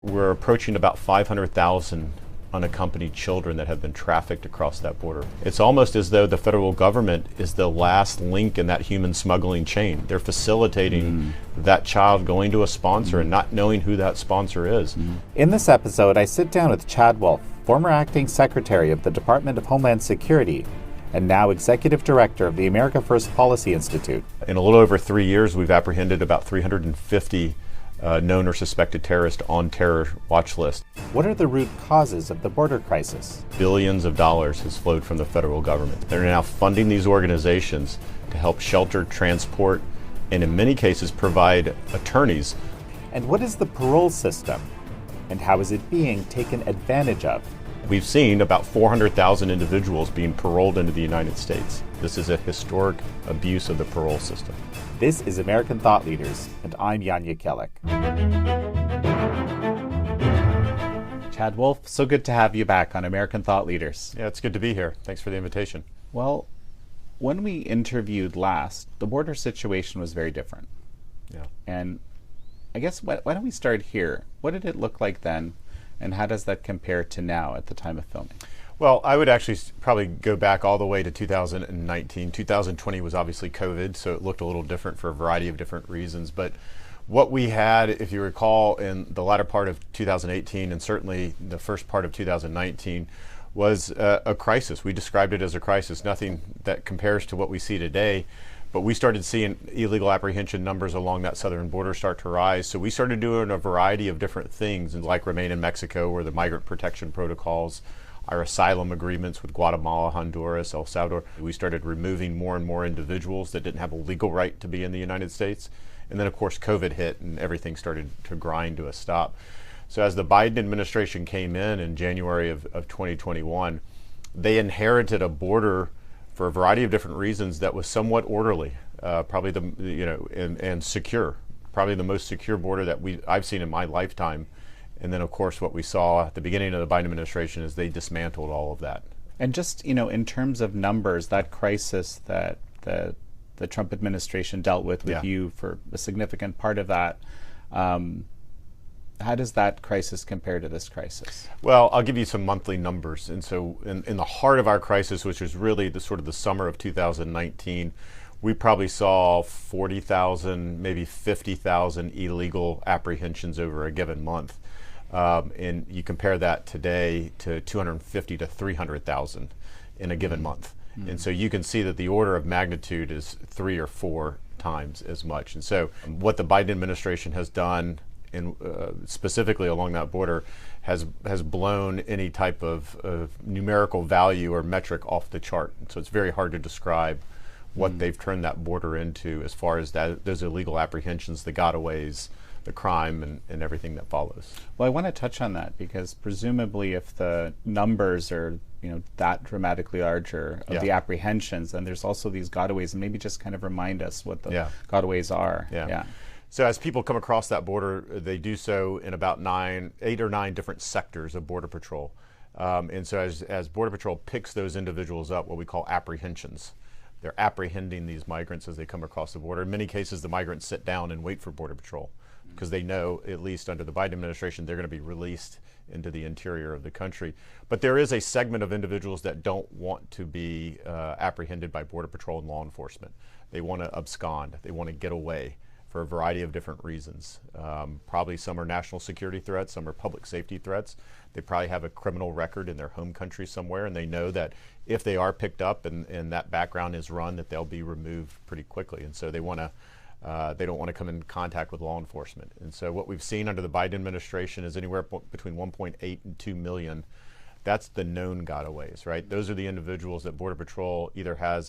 We're approaching about 500,000 unaccompanied children that have been trafficked across that border. It's almost as though the federal government is the last link in that human smuggling chain. They're facilitating that child going to a sponsor and not knowing who that sponsor is. In this episode, I sit down with Chad Wolf, former acting secretary of the Department of Homeland Security and now executive director of the America First Policy Institute. In a little over 3 years, we've apprehended about 350 known or suspected terrorists on terror watch list. What are the root causes of the border crisis? Billions of dollars has flowed from the federal government. They're now funding these organizations to help shelter, transport, and in many cases provide attorneys. And what is the parole system? And how is it being taken advantage of? We've seen about 400,000 individuals being paroled into the United States. This is a historic abuse of the parole system. This is American Thought Leaders, and I'm Yanya Kellick. Chad Wolf, so good to have you back on American Thought Leaders. Yeah, it's good to be here. Thanks for the invitation. Well, when we interviewed last, the border situation was very different. Yeah. And I guess, why don't we start here? What did it look like then, and how does that compare to now at the time of filming? Well, I would actually probably go back all the way to 2019. 2020 was obviously COVID, so it looked a little different for a variety of different reasons. But what we had, if you recall, in the latter part of 2018 and certainly the first part of 2019 was a crisis. We described it as a crisis, nothing that compares to what we see today. But we started seeing illegal apprehension numbers along that southern border start to rise. So we started doing a variety of different things, like Remain in Mexico, or the migrant protection protocols, our asylum agreements with Guatemala, Honduras, El Salvador. We started removing more and more individuals that didn't have a legal right to be in the United States. And then, of course, COVID hit and everything started to grind to a stop. So as the Biden administration came in January of 2021, they inherited a border for a variety of different reasons that was somewhat orderly, probably and secure, probably the most secure border that I've seen in my lifetime. And then, of course, what we saw at the beginning of the Biden administration is they dismantled all of that. And just, in terms of numbers, that crisis that the Trump administration dealt with you for a significant part of that, how does that crisis compare to this crisis? Well, I'll give you some monthly numbers. And so in the heart of our crisis, which is really the sort of the summer of 2019, we probably saw 40,000, maybe 50,000 illegal apprehensions over a given month. And you compare that today to 250 to 300,000 in a given month. And so you can see that the order of magnitude is 3 or 4 times as much. And so what the Biden administration has done, specifically along that border, has blown any type of numerical value or metric off the chart. And so it's very hard to describe what they've turned that border into as far as those illegal apprehensions, the gotaways, the crime, and everything that follows. Well, I want to touch on that because presumably if the numbers are that dramatically larger of the apprehensions, then there's also these gotaways, and maybe just kind of remind us what the gotaways are. Yeah. So as people come across that border, they do so in about 8 or 9 different sectors of Border Patrol. And so as Border Patrol picks those individuals up, what we call apprehensions, they're apprehending these migrants as they come across the border. In many cases, the migrants sit down and wait for Border Patrol because they know, at least under the Biden administration, they're going to be released into the interior of the country. But there is a segment of individuals that don't want to be apprehended by Border Patrol and law enforcement. They want to abscond. They want to get away for a variety of different reasons. Probably some are national security threats, some are public safety threats. They probably have a criminal record in their home country somewhere, and they know that if they are picked up and that background is run, that they'll be removed pretty quickly. And so they don't want to come in contact with law enforcement. And so what we've seen under the Biden administration is anywhere between 1.8 and 2 million. That's the known gotaways, right? Those are the individuals that Border Patrol either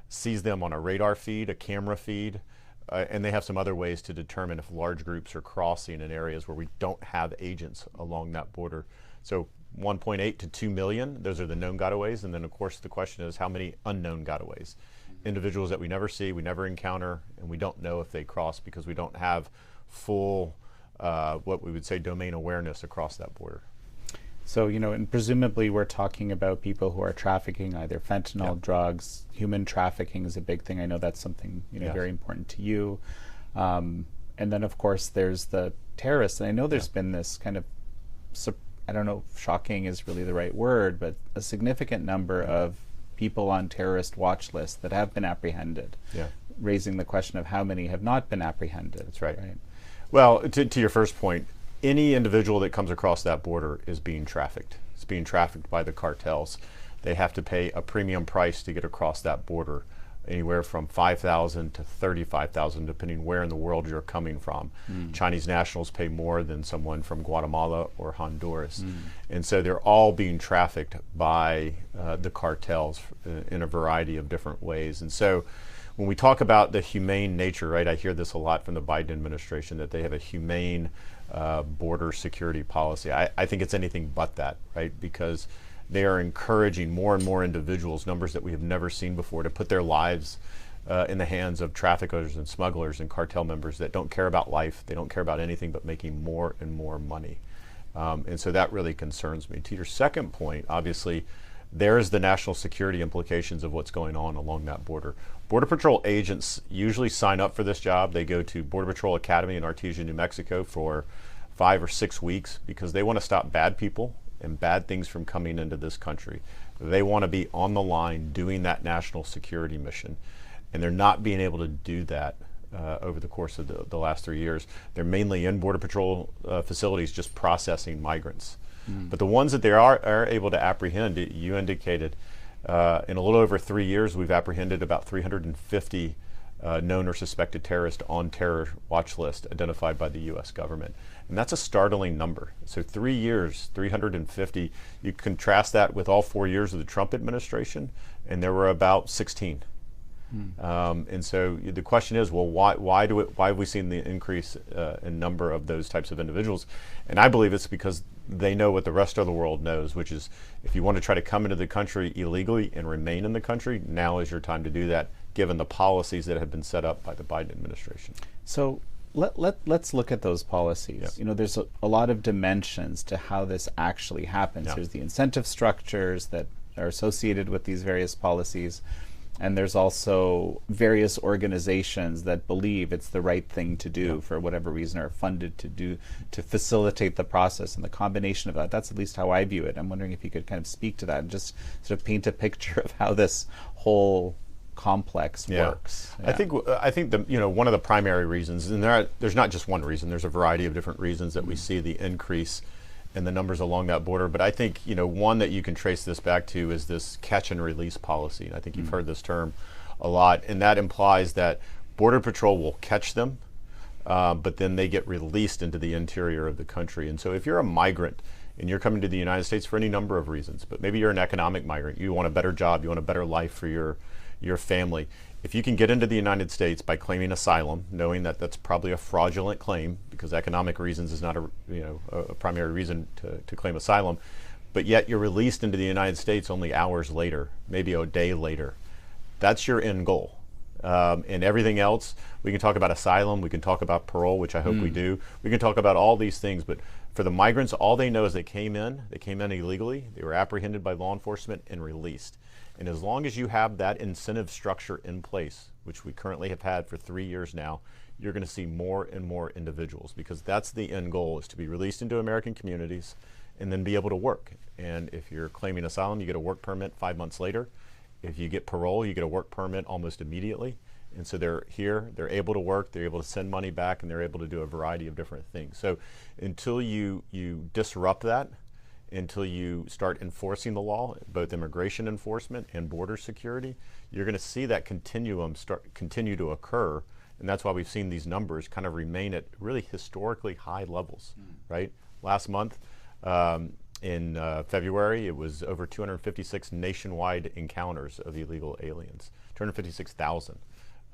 sees them on a radar feed, a camera feed, and they have some other ways to determine if large groups are crossing in areas where we don't have agents along that border. So 1.8 to 2 million, those are the known gotaways. And then, of course, the question is how many unknown gotaways? Individuals that we never see, we never encounter, and we don't know if they cross because we don't have full, what we would say, domain awareness across that border. So, and presumably we're talking about people who are trafficking either fentanyl, drugs, human trafficking is a big thing. I know that's something, very important to you. And then, of course, there's the terrorists. And I know there's been this kind of I don't know if shocking is really the right word, but a significant number of people on terrorist watch lists that have been apprehended, raising the question of how many have not been apprehended. That's right. Well, to your first point, any individual that comes across that border is being trafficked. It's being trafficked by the cartels. They have to pay a premium price to get across that border, anywhere from $5,000 to $35,000, depending where in the world you're coming from. Chinese nationals pay more than someone from Guatemala or Honduras. And so they're all being trafficked by the cartels in a variety of different ways. And so when we talk about the humane nature, right, I hear this a lot from the Biden administration, that they have a humane border security policy. I think it's anything but that, right? Because they are encouraging more and more individuals, numbers that we have never seen before, to put their lives in the hands of traffickers and smugglers and cartel members that don't care about life. They don't care about anything but making more and more money. And so that really concerns me. To your second point, obviously, there's the national security implications of what's going on along that border. Border Patrol agents usually sign up for this job. They go to Border Patrol Academy in Artesia, New Mexico for 5 or 6 weeks because they want to stop bad people and bad things from coming into this country. They want to be on the line doing that national security mission, and they're not being able to do that over the course of the last 3 years. They're mainly in Border Patrol facilities just processing migrants. But the ones that they are able to apprehend, you indicated, in a little over 3 years, we've apprehended about 350 known or suspected terrorists on terror watch list identified by the U.S. government. And that's a startling number. So 3 years, 350, you contrast that with all 4 years of the Trump administration, and there were about 16. And so the question is, well, why have we seen the increase in number of those types of individuals? And I believe it's because they know what the rest of the world knows, which is if you want to try to come into the country illegally and remain in the country, now is your time to do that, given the policies that have been set up by the Biden administration. So let's look at those policies. Yep. You know, there's a lot of dimensions to how this actually happens. Yep. There's the incentive structures that are associated with these various policies. And there's also various organizations that believe it's the right thing to do for whatever reason, are funded to facilitate the process. And the combination of that, that's at least how I view it. I'm wondering if you could kind of speak to that and just sort of paint a picture of how this whole complex works. I think one of the primary reasons, and there's not just one reason, there's a variety of different reasons that we see the increase in the numbers along that border. But I think, one that you can trace this back to is this catch and release policy. And I think you've heard this term a lot. And that implies that Border Patrol will catch them, but then they get released into the interior of the country. And so if you're a migrant and you're coming to the United States for any number of reasons, but maybe you're an economic migrant, you want a better job, you want a better life for your family. If you can get into the United States by claiming asylum, knowing that that's probably a fraudulent claim, because economic reasons is not a primary reason to claim asylum, but yet you're released into the United States only hours later, maybe a day later, that's your end goal. And everything else, we can talk about asylum, we can talk about parole, which I hope we do. We can talk about all these things, but for the migrants, all they know is they came in illegally, they were apprehended by law enforcement and released. And as long as you have that incentive structure in place, which we currently have had for 3 years now, you're going to see more and more individuals, because that's the end goal, is to be released into American communities and then be able to work. And if you're claiming asylum, you get a work permit 5 months later. If you get parole, you get a work permit almost immediately. And so they're here, they're able to work, they're able to send money back, and they're able to do a variety of different things. So until you disrupt that, until you start enforcing the law, both immigration enforcement and border security, you're going to see that continuum continue to occur. And that's why we've seen these numbers kind of remain at really historically high levels, right? Last month, in February, it was over 256 nationwide encounters of illegal aliens, 256,000.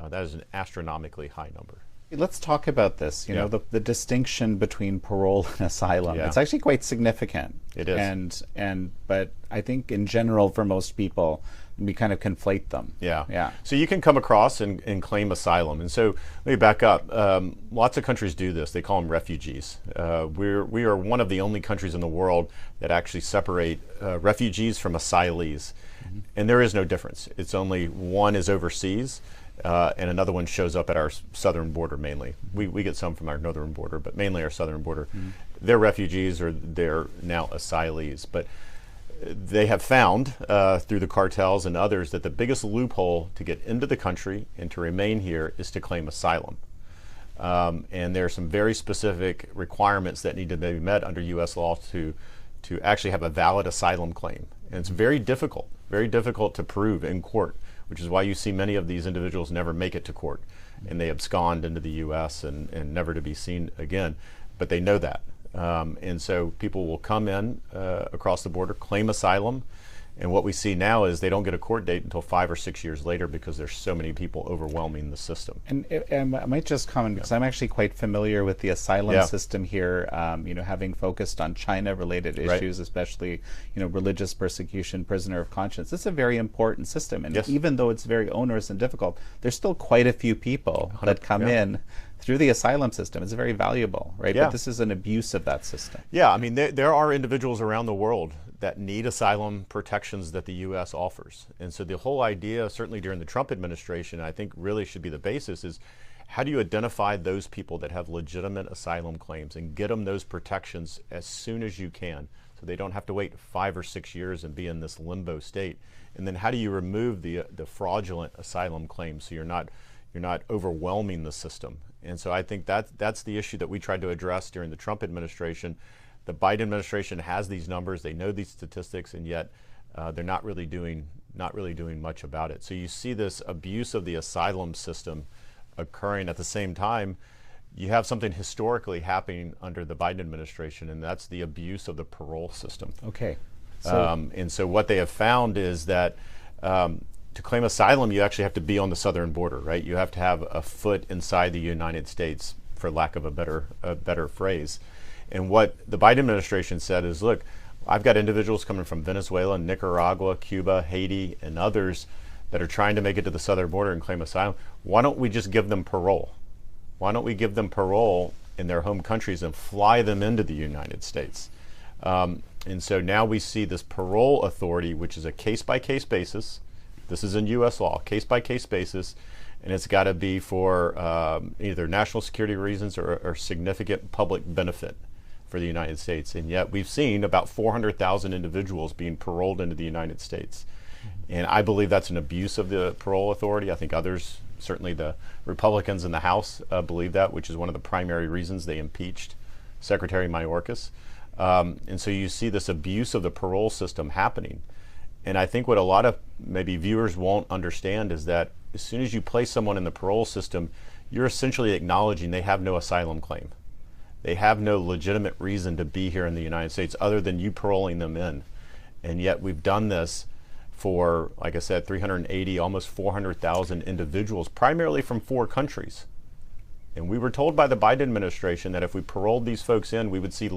That is an astronomically high number. Let's talk about this. You know, the distinction between parole and asylum. It's actually quite significant. It is. But I think in general, for most people, we kind of conflate them. Yeah. So you can come across and claim asylum. And so let me back up. Lots of countries do this. They call them refugees. We are one of the only countries in the world that actually separate refugees from asylees. And there is no difference. It's only one is overseas and another one shows up at our southern border mainly. We get some from our northern border, but mainly our southern border. They're refugees or they're now asylees. But they have found through the cartels and others that the biggest loophole to get into the country and to remain here is to claim asylum. And there are some very specific requirements that need to be met under U.S. law to actually have a valid asylum claim. And it's very difficult to prove in court, which is why you see many of these individuals never make it to court, and they abscond into the U.S. and never to be seen again. But they know that. And so people will come in across the border, claim asylum, and what we see now is they don't get a court date until 5 or 6 years later because there's so many people overwhelming the system. And I might just comment, because I'm actually quite familiar with the asylum system here, having focused on China-related issues, especially, religious persecution, prisoner of conscience. It's a very important system, and even though it's very onerous and difficult, there's still quite a few people that come in through the asylum system. It's very valuable, right? But this is an abuse of that system. Yeah, I mean, there are individuals around the world that need asylum protections that the U.S. offers. And so the whole idea, certainly during the Trump administration, I think really should be the basis is how do you identify those people that have legitimate asylum claims and get them those protections as soon as you can so they don't have to wait 5 or 6 years and be in this limbo state. And then how do you remove the fraudulent asylum claims so you're not overwhelming the system? And so I think that's the issue that we tried to address during the Trump administration. The Biden administration has these numbers, they know these statistics, and yet they're not really doing much about it. So you see this abuse of the asylum system occurring at the same time. You have something historically happening under the Biden administration, and that's the abuse of the parole system. Okay. And so what they have found is that to claim asylum, you actually have to be on the southern border, right? You have to have a foot inside the United States, for lack of a better phrase. And what the Biden administration said is, look, I've got individuals coming from Venezuela, Nicaragua, Cuba, Haiti, and others that are trying to make it to the southern border and claim asylum. Why don't we just give them parole? Why don't we give them parole in their home countries and fly them into the United States? And so now we see this parole authority, which is a case-by-case basis. This is in U.S. law, case-by-case basis, and it's got to be for either national security reasons or significant public benefit for the United States. And yet we've seen about 400,000 individuals being paroled into the United States. And I believe that's an abuse of the parole authority. I think others, certainly the Republicans in the House, believe that, which is one of the primary reasons they impeached Secretary Mayorkas. And so you see this abuse of the parole system happening. And I think what a lot of maybe viewers won't understand is that as soon as you place someone in the parole system, you're essentially acknowledging they have no asylum claim. They have no legitimate reason to be here in the United States other than you paroling them in. And yet we've done this for, like I said, 380, almost 400,000 individuals, primarily from 4 countries. And we were told by the Biden administration that if we paroled these folks in, we would see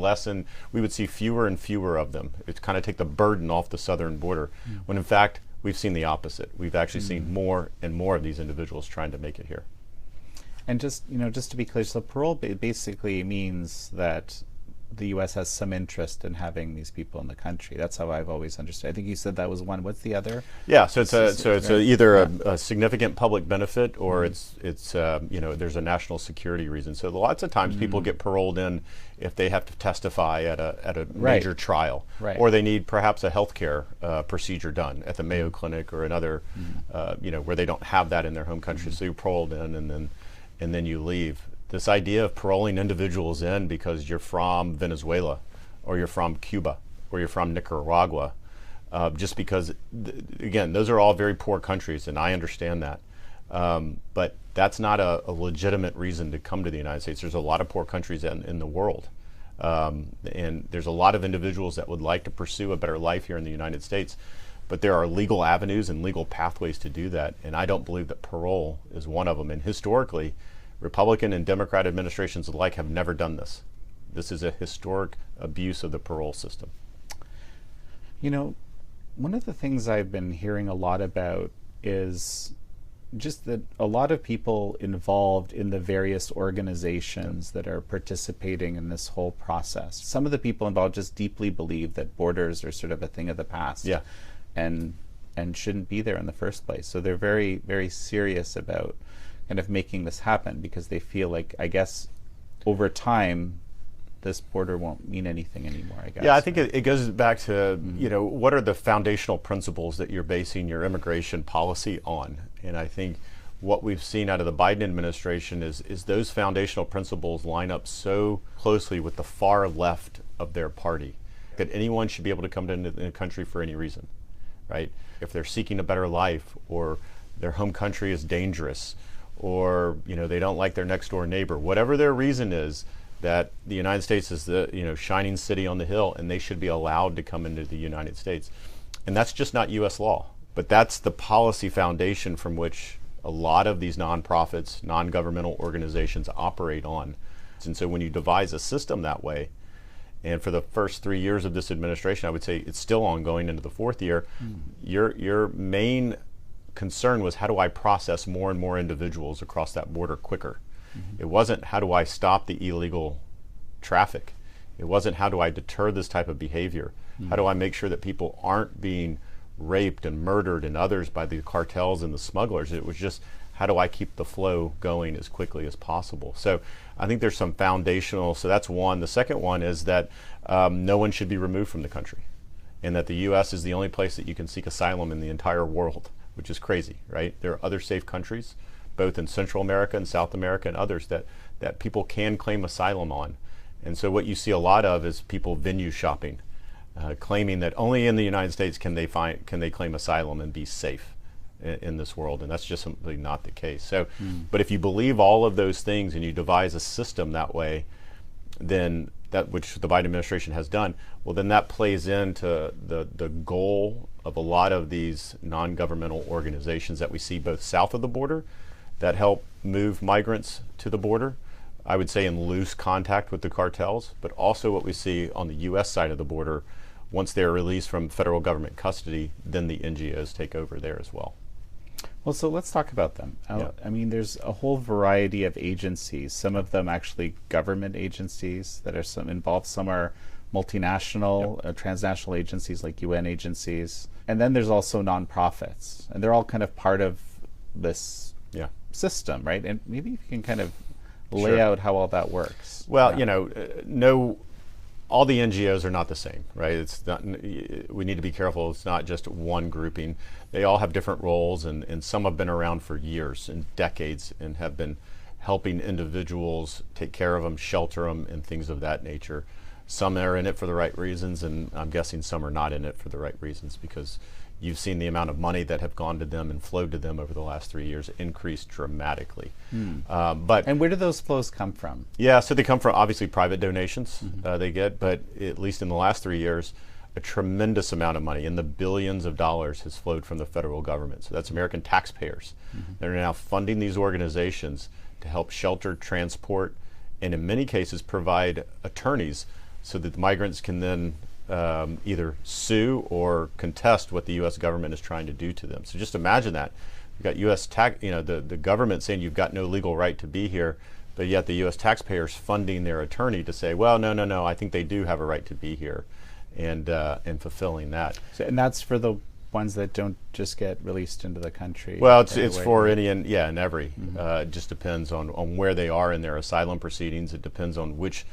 fewer and fewer of them. It's kind of take the burden off the southern border. When in fact, we've seen the opposite. We've actually seen more and more of these individuals trying to make it here. And just to be clear, so parole basically means that the U.S. has some interest in having these people in the country. That's how I've always understood. I think you said that was one. What's the other? Yeah, so it's either a significant public benefit or it's there's a national security reason. So lots of times people get paroled in if they have to testify at a major trial, or they need perhaps a healthcare procedure done at the Mayo Clinic or another, where they don't have that in their home country. So you're paroled in and then you leave. This idea of paroling individuals in because you're from Venezuela or you're from Cuba or you're from Nicaragua, just because, again, those are all very poor countries, and I understand that. But that's not a legitimate reason to come to the United States. There's a lot of poor countries in the world. And there's a lot of individuals that would like to pursue a better life here in the United States. But there are legal avenues and legal pathways to do that. And I don't believe that parole is one of them. And historically, Republican and Democrat administrations alike have never done this. This is a historic abuse of the parole system. One of the things I've been hearing a lot about is just that a lot of people involved in the various organizations that are participating in this whole process. Some of the people involved just deeply believe that borders are sort of a thing of the past. Yeah. And and shouldn't be there in the first place. So they're very, very serious about kind of making this happen, because they feel like, I guess, over time, this border won't mean anything anymore, I guess. Yeah, I think it goes back to, what are the foundational principles that you're basing your immigration policy on? And I think what we've seen out of the Biden administration is those foundational principles line up so closely with the far left of their party that anyone should be able to come into the country for any reason, right? If they're seeking a better life, or their home country is dangerous, or they don't like their next door neighbor, whatever their reason is, that the United States is the shining city on the hill, and they should be allowed to come into the United States. And that's just not U.S. law, but that's the policy foundation from which a lot of these nonprofits, non-governmental organizations operate on. And so when you devise a system that way, and for the first 3 years of this administration, I would say it's still ongoing into the fourth year, your main concern was, how do I process more and more individuals across that border quicker? It wasn't, how do I stop the illegal traffic? It wasn't, how do I deter this type of behavior? How do I make sure that people aren't being raped and murdered and others by the cartels and the smugglers? It was just, how do I keep the flow going as quickly as possible? So I think there's some foundational, so that's one. The second one is that no one should be removed from the country, and that the U.S. is the only place that you can seek asylum in the entire world, which is crazy, right? There are other safe countries, both in Central America and South America and others, that people can claim asylum on. And so what you see a lot of is people venue shopping, claiming that only in the United States can they claim asylum and be safe in this world, and that's just simply not the case. So, but if you believe all of those things and you devise a system that way, then that, which the Biden administration has done, well, then that plays into the goal of a lot of these non-governmental organizations that we see both south of the border that help move migrants to the border, I would say in loose contact with the cartels, but also what we see on the U.S. side of the border. Once they're released from federal government custody, then the NGOs take over there as well. Well, so let's talk about them. I mean, there's a whole variety of agencies, some of them actually government agencies that are involved, some are multinational, transnational agencies like UN agencies, and then there's also nonprofits, and they're all kind of part of this system, right? And maybe if you can kind of lay out how all that works. Well, all the NGOs are not the same, right? It's not, we need to be careful. It's not just one grouping. They all have different roles, and some have been around for years and decades and have been helping individuals, take care of them, shelter them, and things of that nature. Some are in it for the right reasons, and I'm guessing some are not in it for the right reasons, because you've seen the amount of money that have gone to them and flowed to them over the last 3 years increase dramatically. And where do those flows come from? Yeah, so they come from obviously private donations they get, but at least in the last 3 years, a tremendous amount of money in the billions of dollars has flowed from the federal government. So that's American taxpayers that are now funding these organizations to help shelter, transport, and in many cases provide attorneys so that the migrants can then either sue or contest what the U.S. government is trying to do to them. So just imagine that. You've got U.S. the government saying you've got no legal right to be here, but yet the U.S. taxpayers funding their attorney to say, well, no, I think they do have a right to be here, and fulfilling that. So, and that's for the ones that don't just get released into the country. Well, it's for any and every. It just depends on where they are in their asylum proceedings. It depends on which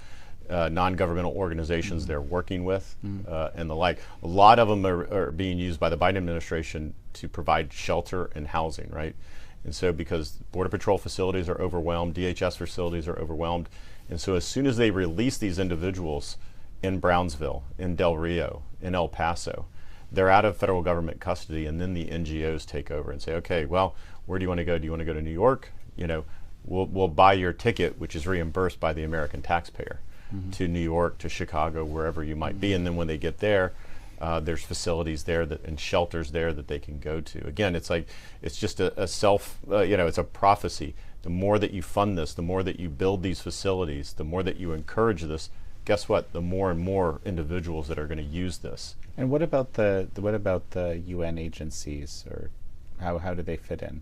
non-governmental organizations they're working with and the like. A lot of them are being used by the Biden administration to provide shelter and housing, right? And so because Border Patrol facilities are overwhelmed, DHS facilities are overwhelmed, and so as soon as they release these individuals in Brownsville, in Del Rio, in El Paso, they're out of federal government custody, and then the NGOs take over and say, okay, well, where do you want to go? Do you want to go to New York? We'll buy your ticket, which is reimbursed by the American taxpayer, to New York, to Chicago, wherever you might be. And then when they get there, there's facilities there and shelters there that they can go to. Again, it's just it's a prophecy. The more that you fund this, the more that you build these facilities, the more that you encourage this, guess what? The more and more individuals that are going to use this. And what about the UN agencies, or how do they fit in?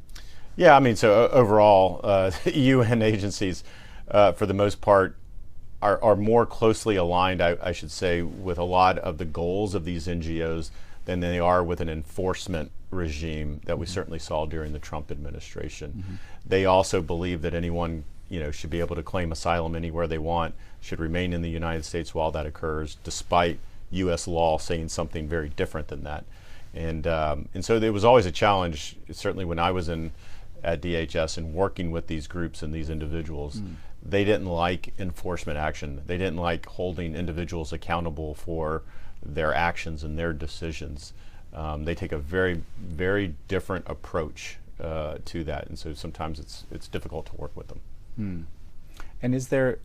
Yeah, I mean, so overall, UN agencies, for the most part, are more closely aligned, I should say, with a lot of the goals of these NGOs than they are with an enforcement regime that we certainly saw during the Trump administration. They also believe that anyone should be able to claim asylum anywhere they want, should remain in the United States while that occurs, despite U.S. law saying something very different than that. And so there was always a challenge, certainly when I was at DHS and working with these groups and these individuals. They didn't like enforcement action. They didn't like holding individuals accountable for their actions and their decisions. They take a very, very different approach to that, and so sometimes it's difficult to work with them. And is there,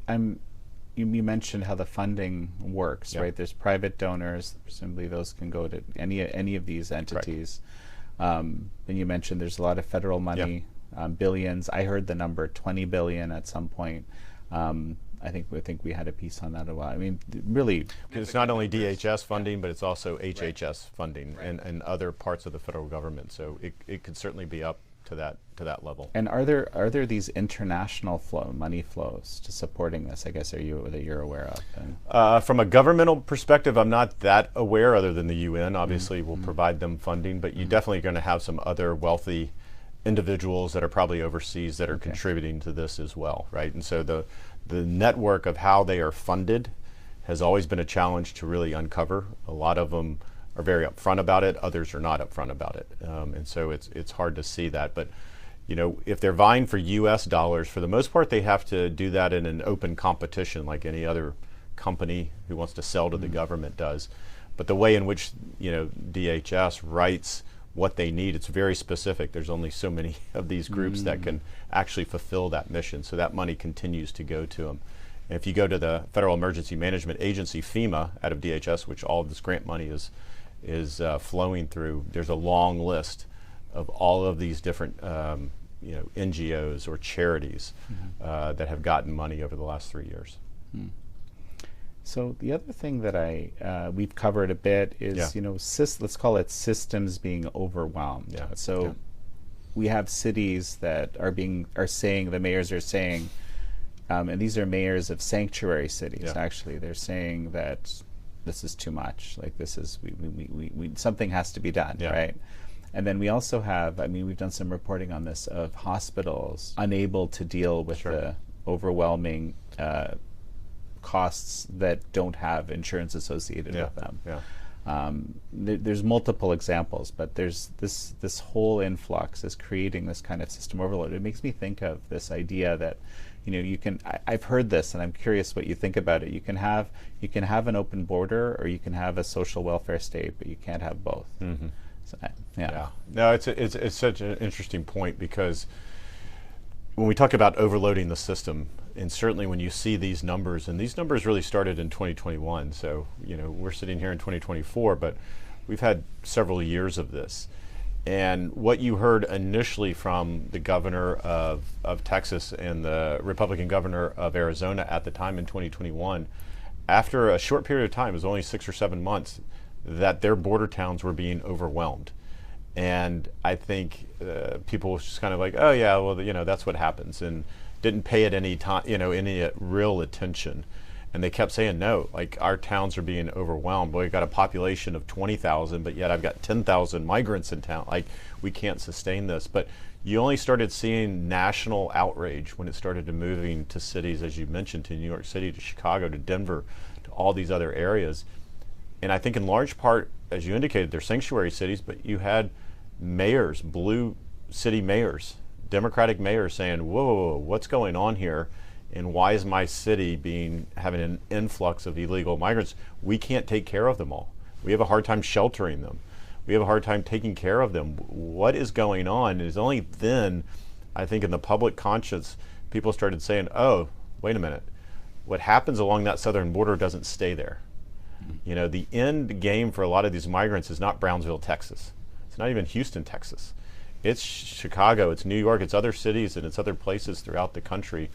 you mentioned how the funding works, right? There's private donors, presumably those can go to any of these entities. And you mentioned there's a lot of federal money, billions. I heard the number 20 billion at some point. I think we had a piece on that a while. I mean, really, it's not only DHS funding, but it's also HHS funding and other parts of the federal government. So it could certainly be up to that level. And are there these international money flows to supporting this? I guess that you're aware of? From a governmental perspective, I'm not that aware, other than the UN obviously will provide them funding, but you're definitely going to have some other wealthy individuals that are probably overseas that are contributing to this as well, right? And so the network of how they are funded has always been a challenge to really uncover. A lot of them are very upfront about it, others are not upfront about it. And so it's hard to see that. But if they're vying for US dollars, for the most part they have to do that in an open competition like any other company who wants to sell to the government does. But the way in which DHS writes what they need, it's very specific. There's only so many of these groups that can actually fulfill that mission, so that money continues to go to them. And if you go to the Federal Emergency Management Agency, FEMA, out of DHS, which all of this grant money is flowing through, there's a long list of all of these different NGOs or charities that have gotten money over the last 3 years. So the other thing that we've covered a bit is let's call it systems being overwhelmed. So we have cities that are saying, the mayors are saying, and these are mayors of sanctuary cities. Actually, they're saying that this is too much. Like this is we something has to be done, right? And then we also have, we've done some reporting on this, of hospitals unable to deal with the overwhelming costs that don't have insurance associated with them. There's multiple examples, but there's this whole influx is creating this kind of system overload. It makes me think of this idea that I've heard this, and I'm curious what you think about it. You can have an open border, or you can have a social welfare state, but you can't have both. So, no, it's such an interesting point, because when we talk about overloading the system, and certainly when you see these numbers, and these numbers really started in 2021, so we're sitting here in 2024, but we've had several years of this. And what you heard initially from the governor of Texas and the Republican governor of Arizona at the time in 2021, after a short period of time, it was only 6 or 7 months, that their border towns were being overwhelmed. And I think people was just kind of like, oh yeah, well, that's what happens, and didn't pay it any time, any real attention. And they kept saying, no, like, our towns are being overwhelmed. Boy, we've got a population of 20,000, but yet I've got 10,000 migrants in town. Like, we can't sustain this. But you only started seeing national outrage when it started to moving to cities, as you mentioned, to New York City, to Chicago, to Denver, to all these other areas. And I think in large part, as you indicated, they're sanctuary cities, but you had mayors, blue city mayors, Democratic mayors saying, whoa, what's going on here? And why is my city having an influx of illegal migrants? We can't take care of them all. We have a hard time sheltering them. We have a hard time taking care of them. What is going on? And it's only then, I think, in the public conscience, people started saying, oh, wait a minute. What happens along that southern border doesn't stay there. The end game for a lot of these migrants is not Brownsville, Texas. It's not even Houston, Texas. It's Chicago, it's New York, it's other cities, and it's other places throughout the country.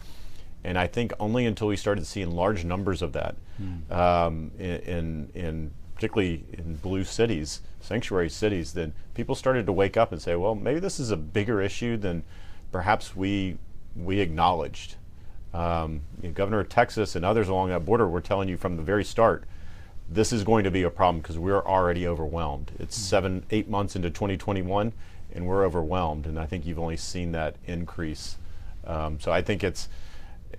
And I think only until we started seeing large numbers of that, in particularly in blue cities, sanctuary cities, then people started to wake up and say, well, maybe this is a bigger issue than perhaps we acknowledged. Governor of Texas and others along that border were telling you from the very start, this is going to be a problem because we're already overwhelmed. It's 7-8 months into 2021 and we're overwhelmed, and I think you've only seen that increase. So I think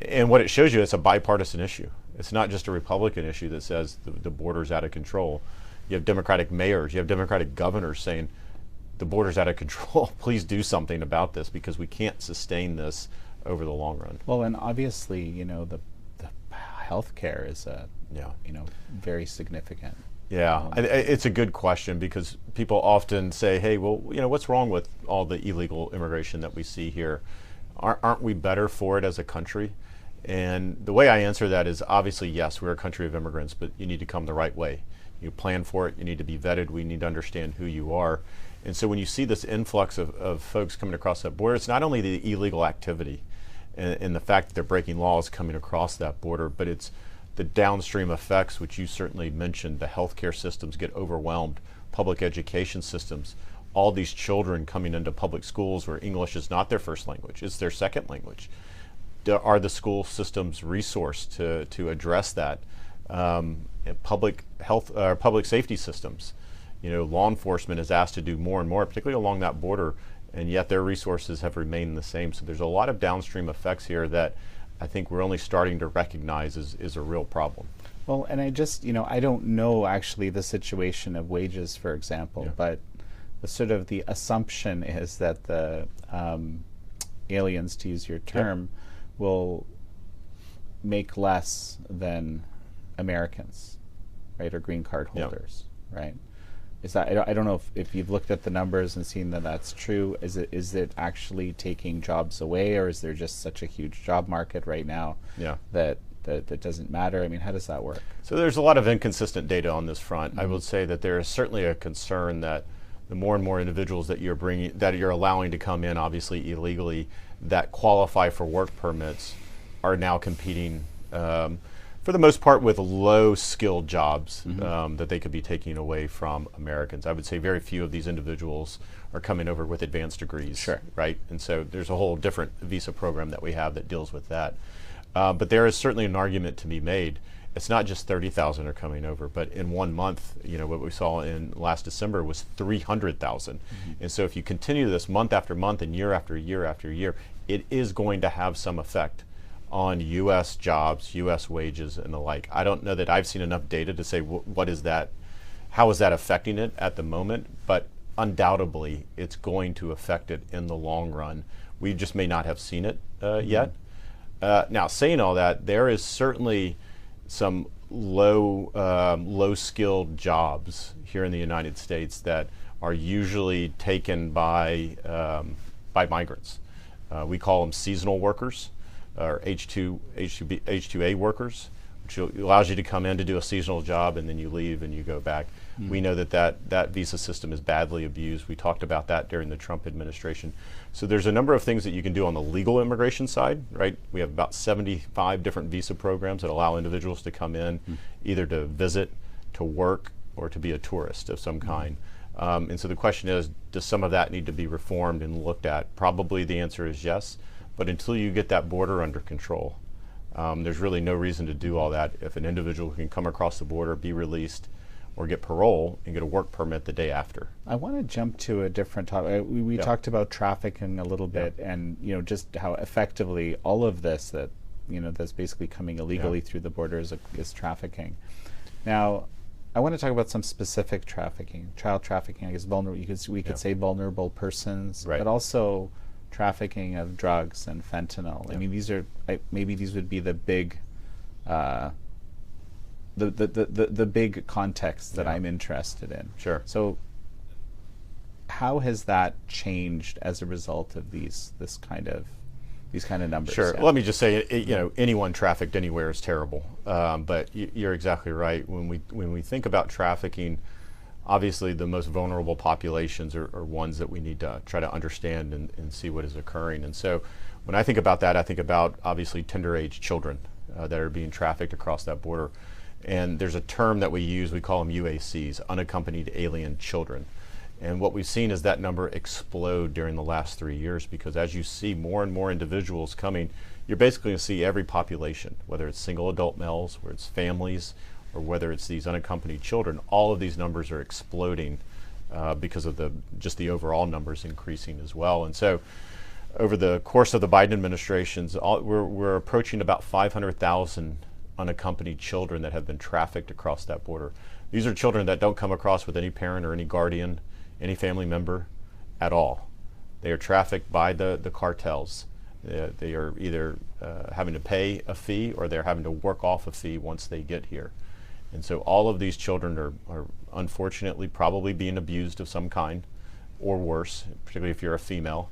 and what it shows you, it's a bipartisan issue. It's not just a Republican issue that says the border's out of control. You have Democratic mayors, you have Democratic governors saying the border's out of control. Please do something about this because we can't sustain this over the long run. Well, and obviously, the healthcare is very significant. Yeah, it's a good question because people often say, hey, well, what's wrong with all the illegal immigration that we see here? Aren't we better for it as a country? And the way I answer that is obviously, yes, we're a country of immigrants, but you need to come the right way. You plan for it, you need to be vetted, we need to understand who you are. And so when you see this influx of folks coming across that border, it's not only the illegal activity and the fact that they're breaking laws coming across that border, but it's the downstream effects, which you certainly mentioned. The healthcare systems get overwhelmed, public education systems, all these children coming into public schools where English is not their first language, it's their second language. Are the school systems resourced to address that? Public health, public safety systems. Law enforcement is asked to do more and more, particularly along that border, and yet their resources have remained the same. So there's a lot of downstream effects here that I think we're only starting to recognize is a real problem. Well, and I just, I don't know actually the situation of wages, for example, but the sort of the assumption is that the aliens, to use your term, will make less than Americans, right, or green card holders, right? Is that, I don't know if you've looked at the numbers and seen that that's true. Is it actually taking jobs away, or is there just such a huge job market right now that doesn't matter? I mean, how does that work? So there's a lot of inconsistent data on this front. I would say that there is certainly a concern that the more and more individuals that you're allowing to come in, obviously illegally, that qualify for work permits are now competing for the most part with low-skilled jobs that they could be taking away from Americans. I would say very few of these individuals are coming over with advanced degrees, right? And so there's a whole different visa program that we have that deals with that. But there is certainly an argument to be made. It's not just 30,000 are coming over, but in 1 month, what we saw in last December was 300,000. And so if you continue this month after month and year after year after year, it is going to have some effect on U.S. jobs, U.S. wages, and the like. I don't know that I've seen enough data to say what is that, how is that affecting it at the moment, but undoubtedly it's going to affect it in the long run. We just may not have seen it yet. Now, saying all that, there is certainly some low-skilled jobs here in the United States that are usually taken by migrants. We call them seasonal workers, or H2A workers, which allows you to come in to do a seasonal job and then you leave and you go back. We know that visa system is badly abused. We talked about that during the Trump administration. So there's a number of things that you can do on the legal immigration side, right? We have about 75 different visa programs that allow individuals to come in either to visit, to work, or to be a tourist of some kind. And so the question is, does some of that need to be reformed and looked at? Probably the answer is yes, but until you get that border under control, there's really no reason to do all that. If an individual can come across the border, be released, or get parole and get a work permit the day after. I want to jump to a different topic. We talked about trafficking a little bit, and just how effectively all of this that's basically coming illegally through the border is trafficking. Now, I want to talk about some specific trafficking, child trafficking. I guess we could say vulnerable persons, but also trafficking of drugs and fentanyl. I mean, these are maybe these would be the big. The big context that I'm interested in. Sure. So, how has that changed as a result of these kind of numbers? Sure. Let me just say, anyone trafficked anywhere is terrible. But you're exactly right. When we think about trafficking, obviously the most vulnerable populations are ones that we need to try to understand and see what is occurring. And so, when I think about that, I think about obviously tender age children that are being trafficked across that border. And there's a term that we use, we call them UACs, unaccompanied alien children. And what we've seen is that number explode during the last 3 years, because as you see more and more individuals coming, you're basically going to see every population, whether it's single adult males, whether it's families, or whether it's these unaccompanied children. All of these numbers are exploding because of just the overall numbers increasing as well. And so over the course of the Biden administrations, we're approaching about 500,000 unaccompanied children that have been trafficked across that border. These are children that don't come across with any parent or any guardian, any family member at all. They are trafficked by the cartels. They are either having to pay a fee, or they're having to work off a fee once they get here. And so all of these children are unfortunately probably being abused of some kind, or worse, particularly if you're a female.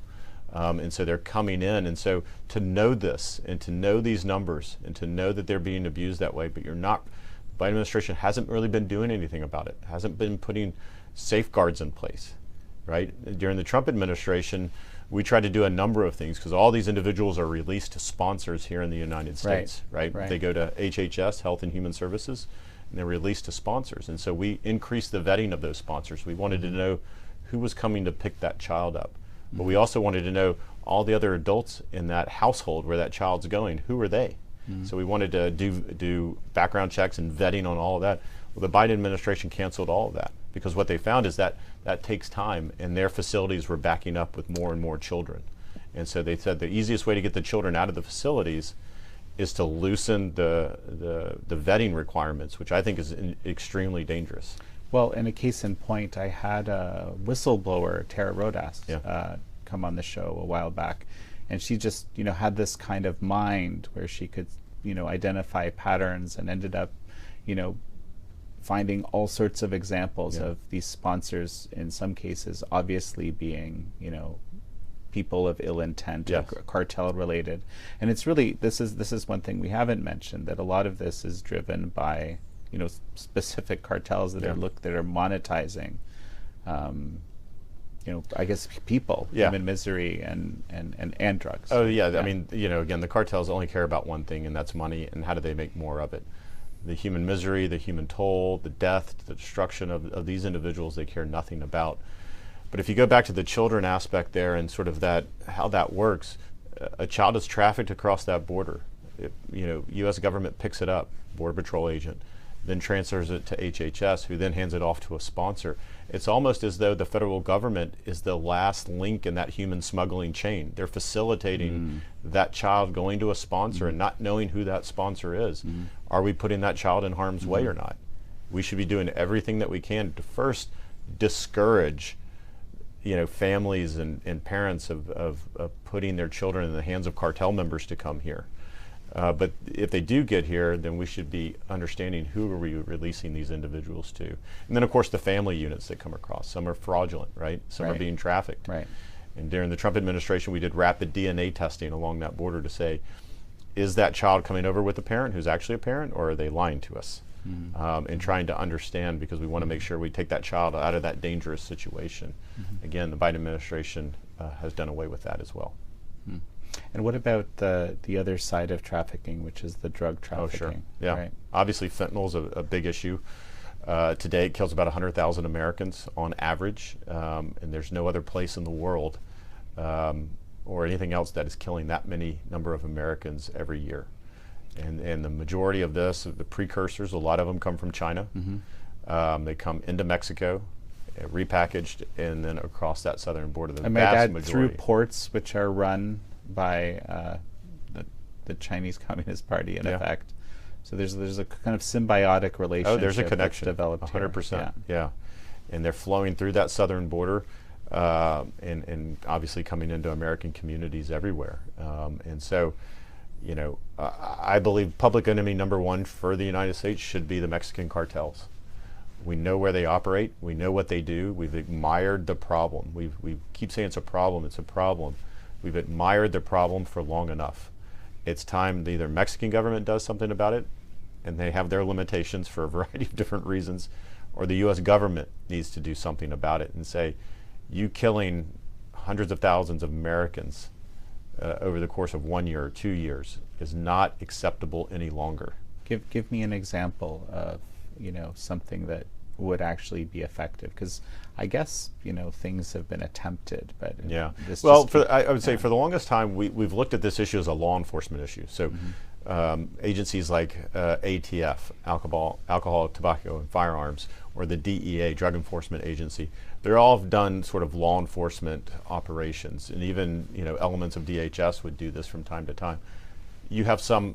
And so they're coming in. And so to know this, and to know these numbers, and to know that they're being abused that way, but you're not, the Biden administration hasn't really been doing anything about it, hasn't been putting safeguards in place, right? During the Trump administration, we tried to do a number of things, because all these individuals are released to sponsors here in the United States, right? They go to HHS, Health and Human Services, and they're released to sponsors. And so we increased the vetting of those sponsors. We wanted to know who was coming to pick that child up. But we also wanted to know all the other adults in that household where that child's going. Who are they? So we wanted to do background checks and vetting on all of that. Well, the Biden administration canceled all of that, because what they found is that that takes time, and their facilities were backing up with more and more children. And so they said the easiest way to get the children out of the facilities is to loosen the vetting requirements, which I think is extremely dangerous. Well, in a case in point, I had a whistleblower, Tara Rodas, come on the show a while back, and she just, had this kind of mind where she could, identify patterns, and ended up, finding all sorts of examples of these sponsors, in some cases obviously being, people of ill intent, or cartel related. And it's really, this is one thing we haven't mentioned, that a lot of this is driven by specific cartels that are monetizing, I guess people, human misery and drugs. Oh yeah, I mean, again, the cartels only care about one thing, and that's money, and how do they make more of it. The human misery, the human toll, the death, the destruction of these individuals, they care nothing about. But if you go back to the children aspect there, and sort of how that works, a child is trafficked across that border. U.S. government picks it up, Border Patrol agent, then transfers it to HHS, who then hands it off to a sponsor. It's almost as though the federal government is the last link in that human smuggling chain. They're facilitating that child going to a sponsor and not knowing who that sponsor is. Are we putting that child in harm's way or not? We should be doing everything that we can to first discourage families and parents of putting their children in the hands of cartel members to come here. But if they do get here, then we should be understanding who are we releasing these individuals to. And then, of course, the family units that come across. Some are fraudulent, right? Some are being trafficked. Right. And during the Trump administration, we did rapid DNA testing along that border to say, is that child coming over with a parent who's actually a parent, or are they lying to us? And trying to understand, because we want to make sure we take that child out of that dangerous situation. Again, the Biden administration has done away with that as well. And what about the other side of trafficking, which is the drug trafficking? Oh, sure. Yeah. Right. Obviously, fentanyl is a big issue. Today, it kills about 100,000 Americans on average, and there's no other place in the world or anything else that is killing that many number of Americans every year. And the majority of this, the precursors, a lot of them come from China. They come into Mexico, repackaged, and then across that southern border. I might add, through ports which are run by the Chinese Communist Party, in effect. So there's a kind of symbiotic relationship. Oh, there's a connection. Developed 100%. Yeah. And they're flowing through that southern border, and obviously coming into American communities everywhere. And so, I believe public enemy number one for the United States should be the Mexican cartels. We know where they operate. We know what they do. We've admired the problem. We keep saying it's a problem. It's a problem. We've admired the problem for long enough. It's time either Mexican government does something about it, and they have their limitations for a variety of different reasons, or the U.S. government needs to do something about it and say, you killing hundreds of thousands of Americans over the course of 1 year or 2 years is not acceptable any longer. Give me an example of something that would actually be effective? Because I guess, things have been attempted, but yeah. Well, I would say for the longest time, we've looked at this issue as a law enforcement issue. So agencies like ATF, Alcohol, Tobacco, and Firearms, or the DEA, Drug Enforcement Agency, they're all done sort of law enforcement operations, and even elements of DHS would do this from time to time. You have some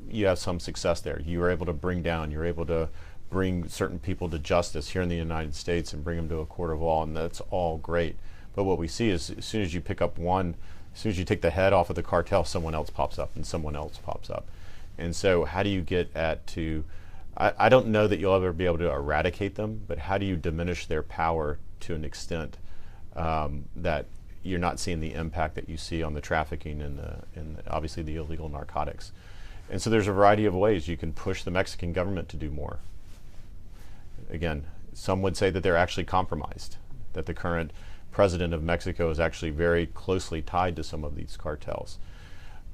success there. You are able to you're able to bring certain people to justice here in the United States and bring them to a court of law, and that's all great. But what we see is as soon as you pick up one, as soon as you take the head off of the cartel, someone else pops up and someone else pops up. And so how do you get I don't know that you'll ever be able to eradicate them, but how do you diminish their power to an extent that you're not seeing the impact that you see on the trafficking and obviously the illegal narcotics. And so there's a variety of ways you can push the Mexican government to do more. Again, some would say that they're actually compromised, that the current president of Mexico is actually very closely tied to some of these cartels.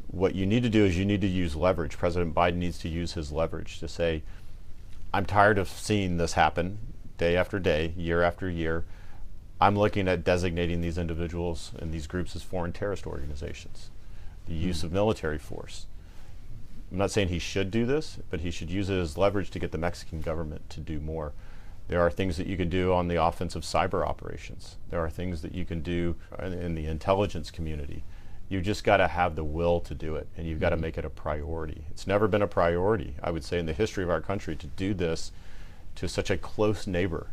What you need to do is you need to use leverage. President Biden needs to use his leverage to say, I'm tired of seeing this happen day after day, year after year. I'm looking at designating these individuals and these groups as foreign terrorist organizations. The use of military force. I'm not saying he should do this, but he should use it as leverage to get the Mexican government to do more. There are things that you can do on the offensive cyber operations. There are things that you can do in the intelligence community. You've just got to have the will to do it, and you've got to make it a priority. It's never been a priority, I would say, in the history of our country to do this to such a close neighbor.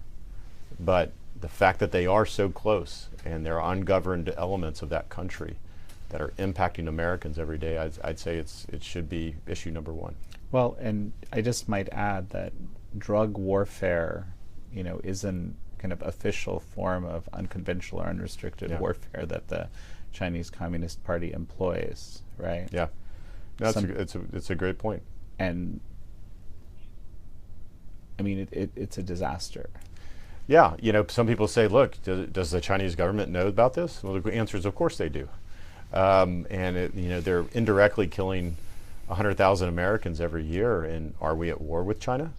But the fact that they are so close and there are ungoverned elements of that country that are impacting Americans every day, I'd say it should be issue number one. Well, and I just might add that drug warfare, is an kind of official form of unconventional or unrestricted warfare that the Chinese Communist Party employs, right? Yeah, it's a great point. And I mean, it's a disaster. Yeah, some people say, look, does the Chinese government know about this? Well, the answer is, of course they do. And they're indirectly killing 100,000 Americans every year. And are we at war with China?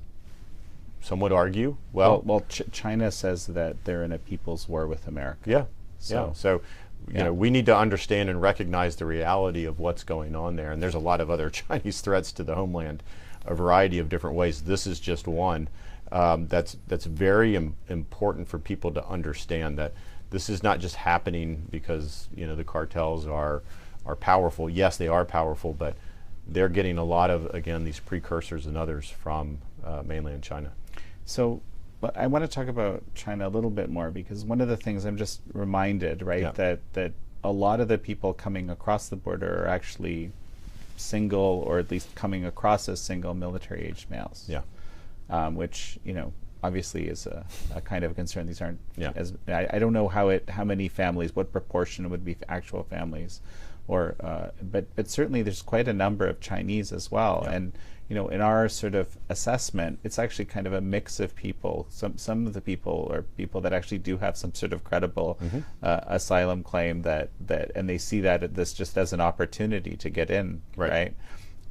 Some would argue. Well, China says that they're in a people's war with America. Yeah. So we need to understand and recognize the reality of what's going on there. And there's a lot of other Chinese threats to the homeland, a variety of different ways. This is just one. That's very important for people to understand, that this is not just happening because the cartels are powerful. Yes, they are powerful, but they're getting a lot of, again, these precursors and others from mainland China. So I want to talk about China a little bit more, because one of the things I'm just reminded, right, that a lot of the people coming across the border are actually single, or at least coming across as single military-aged males. Yeah. Which obviously is a kind of a concern. These aren't as I don't know how many families, what proportion would be actual families, or but certainly there's quite a number of Chinese as well. And in our sort of assessment, it's actually kind of a mix of people. Some of the people are people that actually do have some sort of credible asylum claim that and they see that this just as an opportunity to get in, right?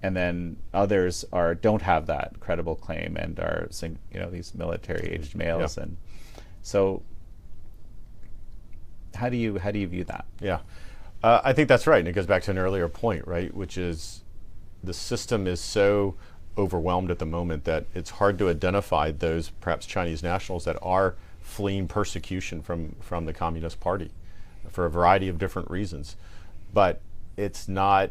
And then others don't have that credible claim and are these military-aged males. And so how do you view that? Yeah, I think that's right, and it goes back to an earlier point, right, which is the system is so overwhelmed at the moment that it's hard to identify those perhaps Chinese nationals that are fleeing persecution from the Communist Party for a variety of different reasons. But it's not,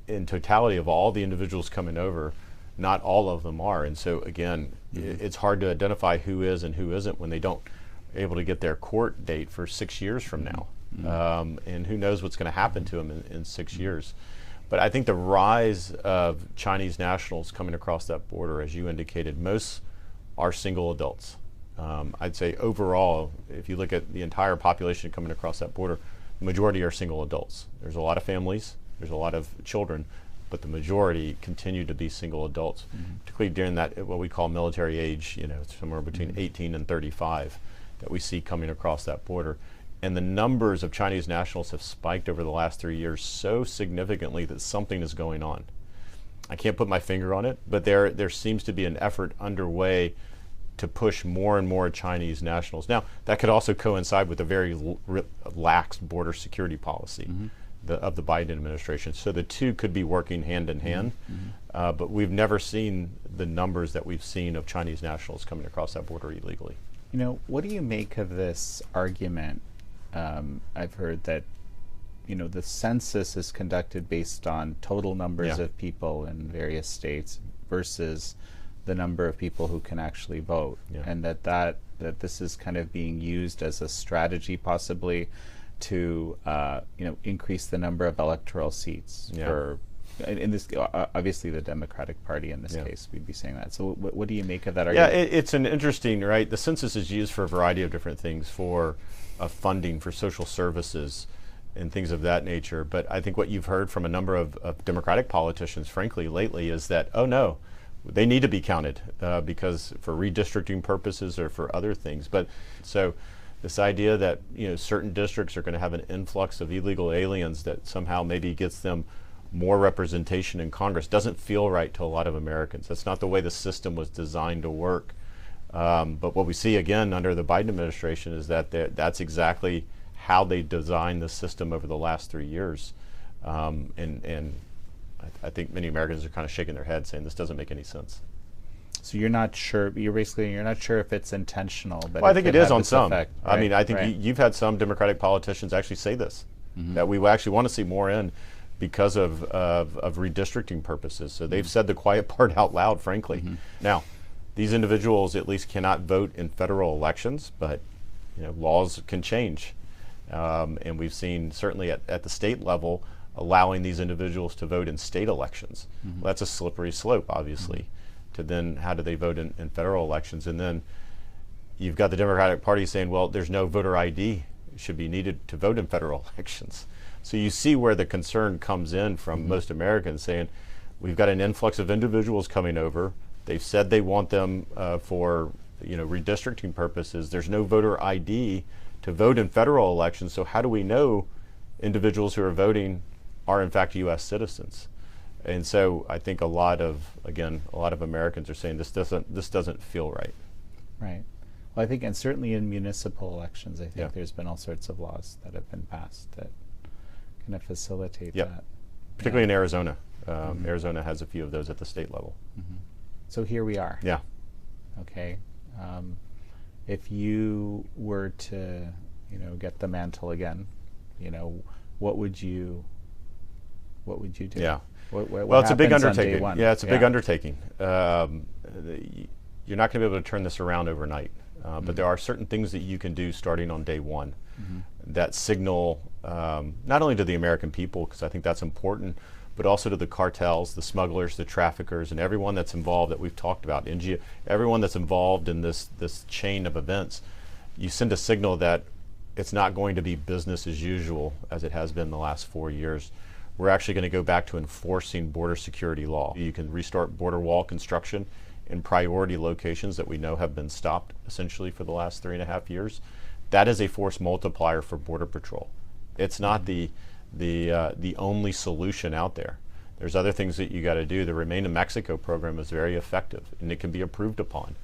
in totality of all the individuals coming over, not all of them are. And so again, it's hard to identify who is and who isn't when they don't able to get their court date for 6 years from now. And who knows what's going to happen to them in 6 years. But I think the rise of Chinese nationals coming across that border, as you indicated, most are single adults. I'd say overall, if you look at the entire population coming across that border, the majority are single adults. There's a lot of families, there's a lot of children, but the majority continue to be single adults, particularly during that, what we call military age, somewhere between 18 and 35 that we see coming across that border. And the numbers of Chinese nationals have spiked over the last 3 years so significantly that something is going on. I can't put my finger on it, but there seems to be an effort underway to push more and more Chinese nationals. Now, that could also coincide with a very lax border security policy of the Biden administration. So the two could be working hand in hand, but we've never seen the numbers that we've seen of Chinese nationals coming across that border illegally. You know, what do you make of this argument? I've heard that, you know, the census is conducted based on total numbers of people in various states versus the number of people who can actually vote, and that this is kind of being used as a strategy possibly to you know, increase the number of electoral seats for, in this, obviously the Democratic Party in this case, we'd be saying that. So what do you make of that argument? Yeah, it's an interesting, right? The census is used for a variety of different things, for funding for social services and things of that nature. But I think what you've heard from a number of Democratic politicians, frankly, lately, is that, oh no, they need to be counted because for redistricting purposes or for other things. But so this idea that, you know, certain districts are going to have an influx of illegal aliens that somehow maybe gets them more representation in Congress doesn't feel right to a lot of Americans. That's not the way the system was designed to work. But what we see again under the Biden administration is that that's exactly how they designed the system over the last 3 years. And I think many Americans are kind of shaking their heads saying this doesn't make any sense. So you're not sure, you're not sure if it's intentional, but well, I think it is on some. Effect, right? I mean, I think you've had some Democratic politicians actually say this, that we actually want to see more in because of redistricting purposes. So they've said the quiet part out loud, frankly. Now, these individuals at least cannot vote in federal elections, but you know, laws can change. And we've seen certainly at the state level allowing these individuals to vote in state elections. Well, that's a slippery slope, obviously, to then how do they vote in federal elections? And then you've got the Democratic Party saying, well, there's no voter ID should be needed to vote in federal elections. So you see where the concern comes in from most Americans saying, we've got an influx of individuals coming over. They've said they want them for, you know, redistricting purposes. There's no voter ID to vote in federal elections. So how do we know individuals who are voting are in fact U.S. citizens? And so I think a lot of Americans are saying this doesn't feel right. Right. Well, I think, and certainly in municipal elections, I think there's been all sorts of laws that have been passed that kind of facilitate that. Particularly in Arizona. Arizona has a few of those at the state level. So here we are. Yeah. Okay. If you were to, you know, get the mantle again, you know, what would you do? Yeah. What it's a big undertaking. Yeah, it's a big undertaking. You're not going to be able to turn this around overnight, but there are certain things that you can do starting on day one that signal not only to the American people, because I think that's important, but also to the cartels, the smugglers, the traffickers, and everyone that's involved that we've talked about, everyone that's involved in this chain of events. You send a signal that it's not going to be business as usual as it has been the last 4 years. We're actually going to go back to enforcing border security law. You can restart border wall construction in priority locations that we know have been stopped essentially for the last 3.5 years. That is a force multiplier for Border Patrol. It's not the only solution out there. There's other things that you got to do. The Remain in Mexico program is very effective and it can be improved upon.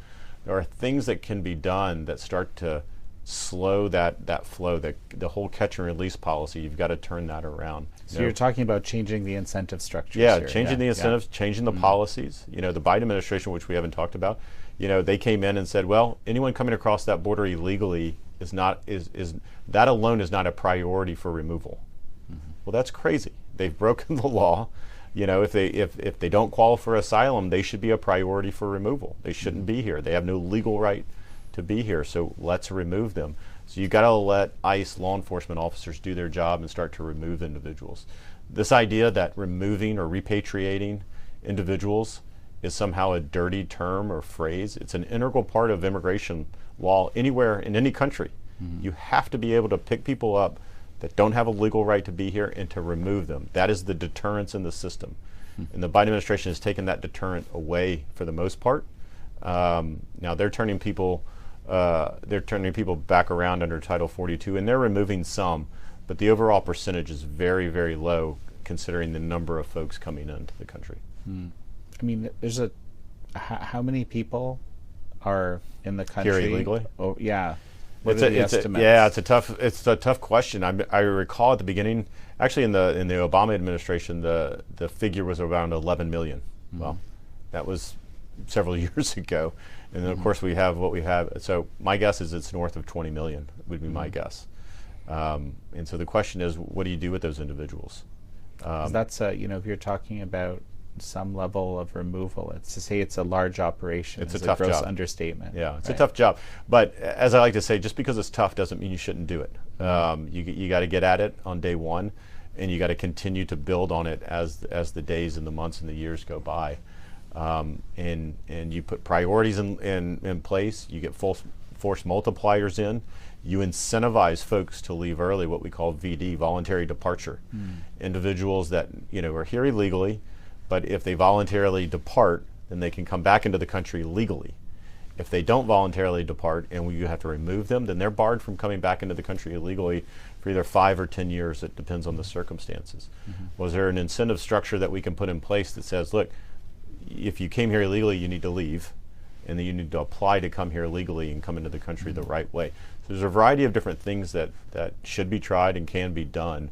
There are things that can be done that start to slow that flow, the whole catch and release policy. You've got to turn that around. So you're talking about changing the incentive structures. Yeah, changing the incentives, changing the policies. You know, the Biden administration, which we haven't talked about, you know, they came in and said, well, anyone coming across that border illegally is that alone is not a priority for removal. Well, that's crazy. They've broken the law. You know, if they don't qualify for asylum, they should be a priority for removal. They shouldn't be here. They have no legal right to be here, so let's remove them. So you got to let ICE law enforcement officers do their job and start to remove individuals. This idea that removing or repatriating individuals is somehow a dirty term or phrase, it's an integral part of immigration law anywhere in any country. You have to be able to pick people up that don't have a legal right to be here and to remove them. That is the deterrence in the system. And the Biden administration has taken that deterrent away for the most part. Now they're turning people back around under Title 42, and they're removing some, but the overall percentage is very, very low considering the number of folks coming into the country. I mean, there's how many people are in the country here illegally? Oh, yeah. What are the estimates? It's a tough question. I recall at the beginning, actually in the Obama administration, the figure was around 11 million. Mm-hmm. Well, that was several years ago, and then of course we have what we have. So my guess is it's north of 20 million would be my guess. And so the question is, what do you do with those individuals? That's if you're talking about some level of removal, it's to say it's a large operation. It's a tough gross job. Understatement. Yeah, it's a tough job. But as I like to say, just because it's tough doesn't mean you shouldn't do it. You got to get at it on day one, and you got to continue to build on it as the days and the months and the years go by. And you put priorities in place. You get force multipliers in. You incentivize folks to leave early, what we call VD, voluntary departure. Individuals that are here illegally, but if they voluntarily depart, then they can come back into the country legally. If they don't voluntarily depart and you have to remove them, then they're barred from coming back into the country illegally for either 5 or 10 years. It depends on the circumstances. Was there an incentive structure that we can put in place that says, look, if you came here illegally, you need to leave, and then you need to apply to come here legally and come into the country the right way. So there's a variety of different things that should be tried and can be done.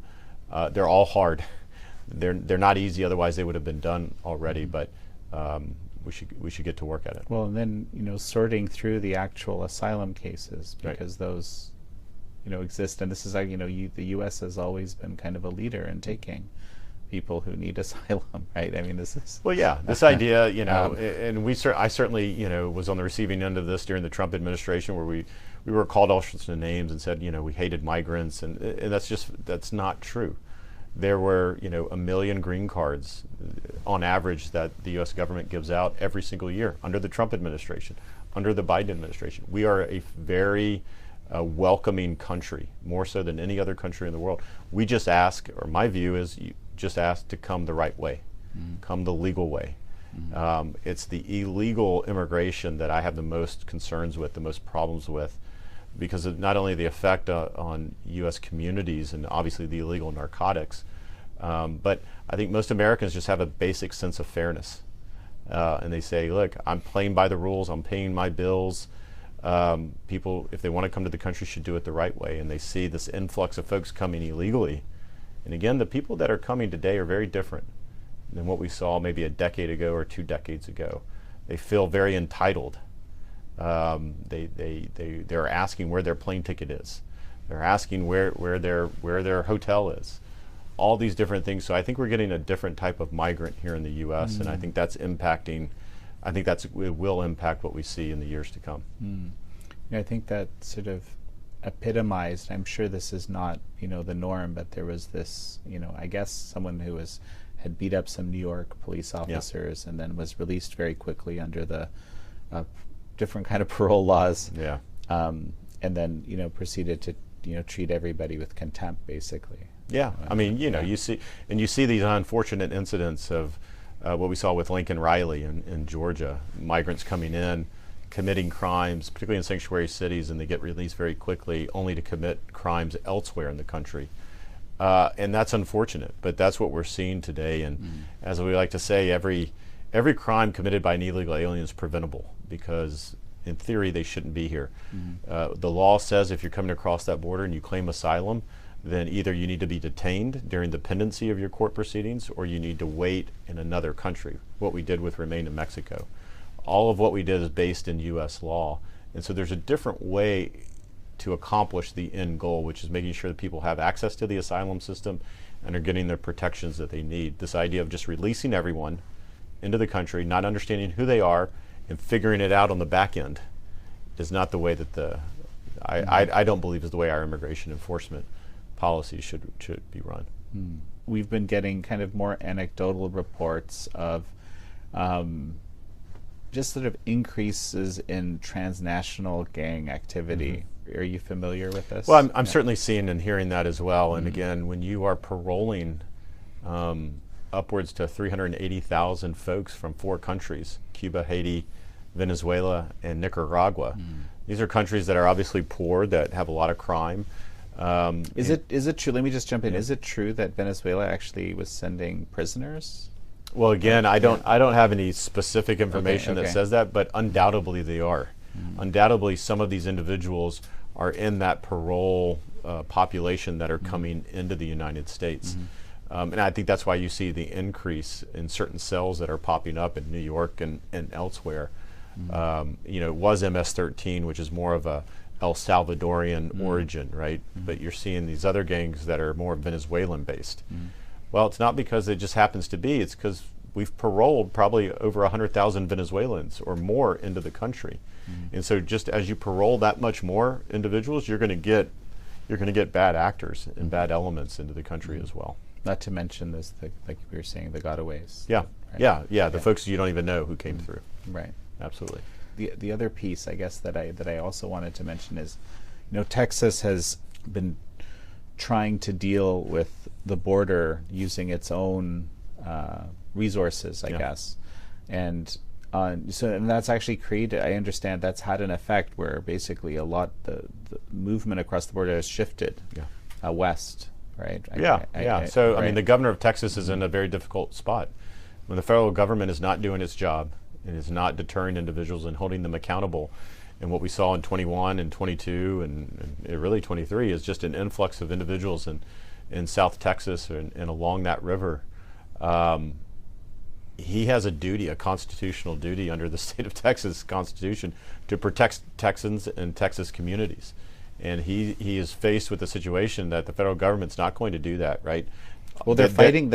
They're all hard. They're not easy, otherwise they would have been done already, but we should get to work at it. Well, and then sorting through the actual asylum cases, because those exist, and this is the U.S. has always been kind of a leader in taking people who need asylum, right? I mean, this is this idea, and I certainly was on the receiving end of this during the Trump administration, where we were called all sorts of names and said we hated migrants, and that's not true. There were 1 million green cards on average that the U.S. government gives out every single year under the Trump administration, under the Biden administration. We are a very welcoming country, more so than any other country in the world. We just ask, or my view is, you just ask to come the right way, come the legal way. It's the illegal immigration that I have the most concerns with, the most problems with, because of not only the effect on U.S. communities and obviously the illegal narcotics, but I think most Americans just have a basic sense of fairness. And they say, look, I'm playing by the rules, I'm paying my bills. People, if they want to come to the country, should do it the right way. And they see this influx of folks coming illegally. And again, the people that are coming today are very different than what we saw maybe a decade ago or 2 decades ago. They feel very entitled. They're asking where their plane ticket is. They're asking where their hotel is. All these different things. So I think we're getting a different type of migrant here in the U.S. and I think that's impacting. I think it will impact what we see in the years to come. I think that sort of epitomized. I'm sure this is not the norm, but there was this I guess someone who had beat up some New York police officers and then was released very quickly under the different kind of parole laws. And then proceeded to treat everybody with contempt, basically. I mean you see these unfortunate incidents of what we saw with Lincoln Riley in Georgia, migrants coming in, committing crimes, particularly in sanctuary cities, and they get released very quickly, only to commit crimes elsewhere in the country. And that's unfortunate, but that's what we're seeing today. And as we like to say, every crime committed by an illegal alien is preventable, because in theory they shouldn't be here. The law says if you're coming across that border and you claim asylum, then either you need to be detained during the pendency of your court proceedings, or you need to wait in another country, what we did with Remain in Mexico. All of what we did is based in U.S. law, and so there's a different way to accomplish the end goal, which is making sure that people have access to the asylum system and are getting the protections that they need. This idea of just releasing everyone into the country, not understanding who they are, and figuring it out on the back end is not the way that I don't believe is the way our immigration enforcement policies should be run. We've been getting kind of more anecdotal reports of just sort of increases in transnational gang activity. Are you familiar with this? Well, I'm certainly seeing and hearing that as well. And again, when you are paroling upwards to 380,000 folks from 4 countries, Cuba, Haiti, Venezuela, and Nicaragua. These are countries that are obviously poor, that have a lot of crime. Is it true? Let me just jump in. Is it true that Venezuela actually was sending prisoners? Well, again, I don't have any specific information that says that, but undoubtedly they are. undoubtedly some of these individuals are in that parole population that are coming into the United States. And I think that's why you see the increase in certain cells that are popping up in New York and elsewhere. You know, it was MS-13, which is more of a El Salvadorian origin, right? But you're seeing these other gangs that are more Venezuelan based. Well, it's not because it just happens to be, it's because we've paroled probably over 100,000 Venezuelans or more into the country. And so just as you parole that much more individuals, you're going to get bad actors and bad elements into the country as well. Not to mention this, like we were saying, the gotaways. Yeah, right? yeah, the folks you don't even know who came through. Right. Absolutely. The other piece, I guess, that I also wanted to mention is, you know, Texas has been trying to deal with the border using its own resources, I guess, and that's actually created. I understand that's had an effect where basically the movement across the border has shifted west. Right. So I mean, the governor of Texas is in a very difficult spot when the federal government is not doing its job and is not deterring individuals and holding them accountable. And what we saw in 21 and 22 and really 23 is just an influx of individuals in South Texas and along that river. He has a duty, a constitutional duty under the state of Texas Constitution to protect Texans and Texas communities. And he is faced with a situation that the federal government's not going to do that, right? Well, they're fighting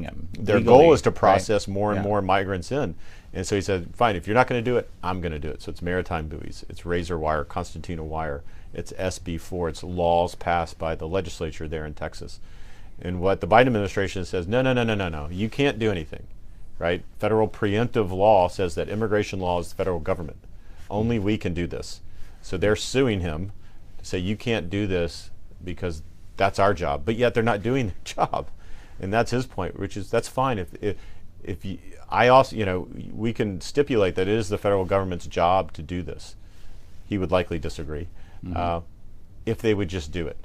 him. Their goal is to process more and more migrants in. And so he said, fine, if you're not going to do it, I'm going to do it. So it's maritime buoys, it's razor wire, concertina wire, it's SB4, it's laws passed by the legislature there in Texas. And what the Biden administration says, no, you can't do anything, right? Federal preemptive law says that immigration law is the federal government. Only we can do this. So they're suing him to say you can't do this because that's our job. But yet they're not doing their job. And that's his point, which is that's fine. If you, I also, you know, we can stipulate that it is the federal government's job to do this. He would likely disagree if they would just do it.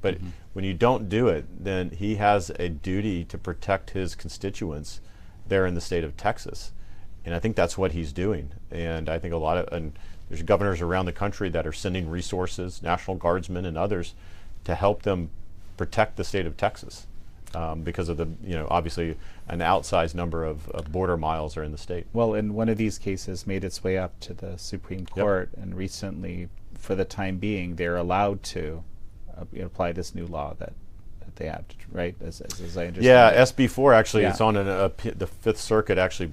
But when you don't do it, then he has a duty to protect his constituents there in the state of Texas. And I think that's what he's doing. And I think there's governors around the country that are sending resources, National Guardsmen and others, to help them protect the state of Texas. Because of the, you know, obviously an outsized number of border miles are in the state. Well, and one of these cases made its way up to the Supreme Court, and recently, for the time being, they're allowed to apply this new law that they have, right? As I understand. Yeah, SB4 actually, it's on the Fifth Circuit actually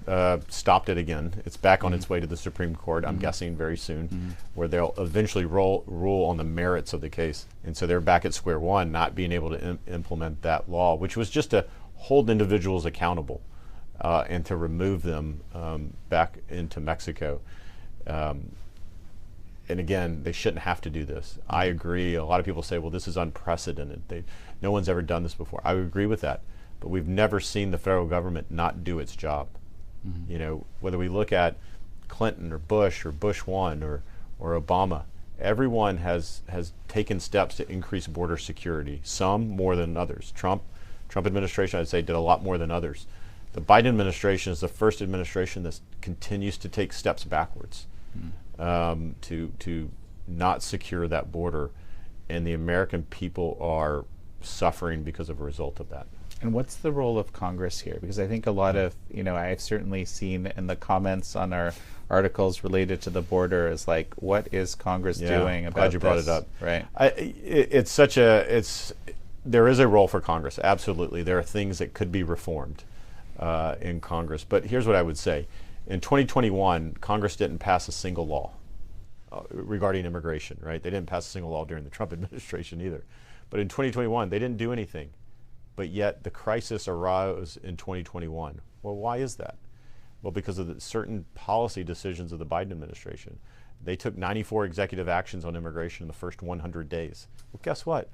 stopped it again. It's back on its way to the Supreme Court, I'm guessing very soon, where they'll eventually rule on the merits of the case. And so they're back at square one, not being able to implement that law, which was just to hold individuals accountable and to remove them back into Mexico. And again, they shouldn't have to do this. I agree. A lot of people say, well, this is unprecedented. No one's ever done this before. I would agree with that. But we've never seen the federal government not do its job. You know, whether we look at Clinton or Bush 1 or Obama, everyone has taken steps to increase border security, some more than others. Trump administration, I'd say, did a lot more than others. The Biden administration is the first administration that continues to take steps backwards. To not secure that border, and the American people are suffering because of a result of that. And what's the role of Congress here? Because I think a lot of, you know, I've certainly seen in the comments on our articles related to the border is like, what is Congress doing about glad you brought it up. Right. There is a role for Congress, absolutely. There are things that could be reformed in Congress. But here's what I would say. In 2021, Congress didn't pass a single law regarding immigration, right? They didn't pass a single law during the Trump administration either. But in 2021, they didn't do anything. But yet the crisis arose in 2021. Well, why is that? Well, because of the certain policy decisions of the Biden administration. They took 94 executive actions on immigration in the first 100 days. Well, guess what?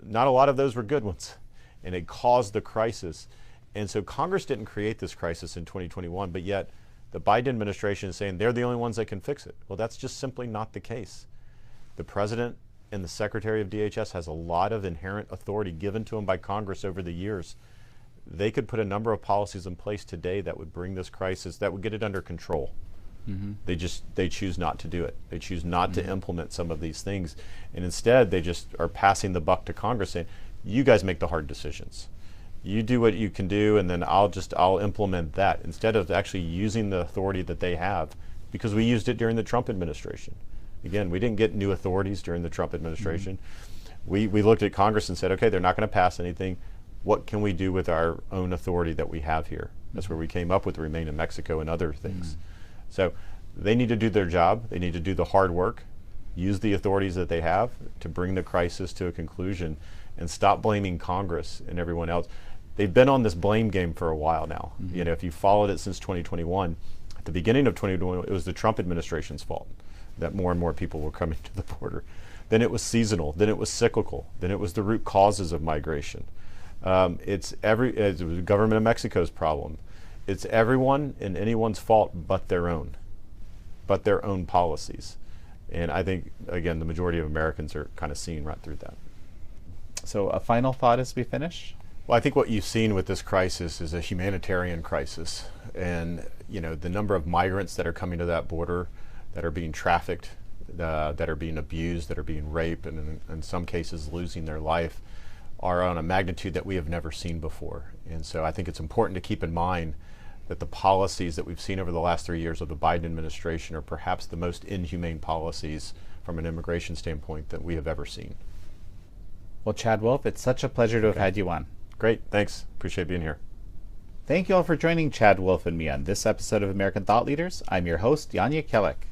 Not a lot of those were good ones. And it caused the crisis. And so Congress didn't create this crisis in 2021, but yet the Biden administration is saying they're the only ones that can fix it. Well, that's just simply not the case. The president and the secretary of DHS has a lot of inherent authority given to them by Congress over the years. They could put a number of policies in place today that would bring this crisis, that would get it under control. They choose not to do it. They choose not to implement some of these things, and instead they just are passing the buck to Congress, saying, "You guys make the hard decisions. You do what you can do, and then I'll implement that," instead of actually using the authority that they have, because we used it during the Trump administration. Again, we didn't get new authorities during the Trump administration. We looked at Congress and said, okay, they're not going to pass anything. What can we do with our own authority that we have here? That's where we came up with Remain in Mexico and other things. So they need to do their job. They need to do the hard work, use the authorities that they have to bring the crisis to a conclusion, and stop blaming Congress and everyone else. They've been on this blame game for a while now. You know, if you followed it since 2021, at the beginning of 2021, it was the Trump administration's fault that more and more people were coming to the border. Then it was seasonal. Then it was cyclical. Then it was the root causes of migration. It was the government of Mexico's problem. It's everyone and anyone's fault but their own policies. And I think, again, the majority of Americans are kind of seeing right through that. So a final thought as we finish? Well, I think what you've seen with this crisis is a humanitarian crisis. And, you know, the number of migrants that are coming to that border, that are being trafficked, that are being abused, that are being raped, and in some cases losing their life, are on a magnitude that we have never seen before. And so I think it's important to keep in mind that the policies that we've seen over the last 3 years of the Biden administration are perhaps the most inhumane policies from an immigration standpoint that we have ever seen. Well, Chad Wolf, it's such a pleasure to have had you on. Great, thanks. Appreciate being here. Thank you all for joining Chad Wolf and me on this episode of American Thought Leaders. I'm your host, Yanya Kellick.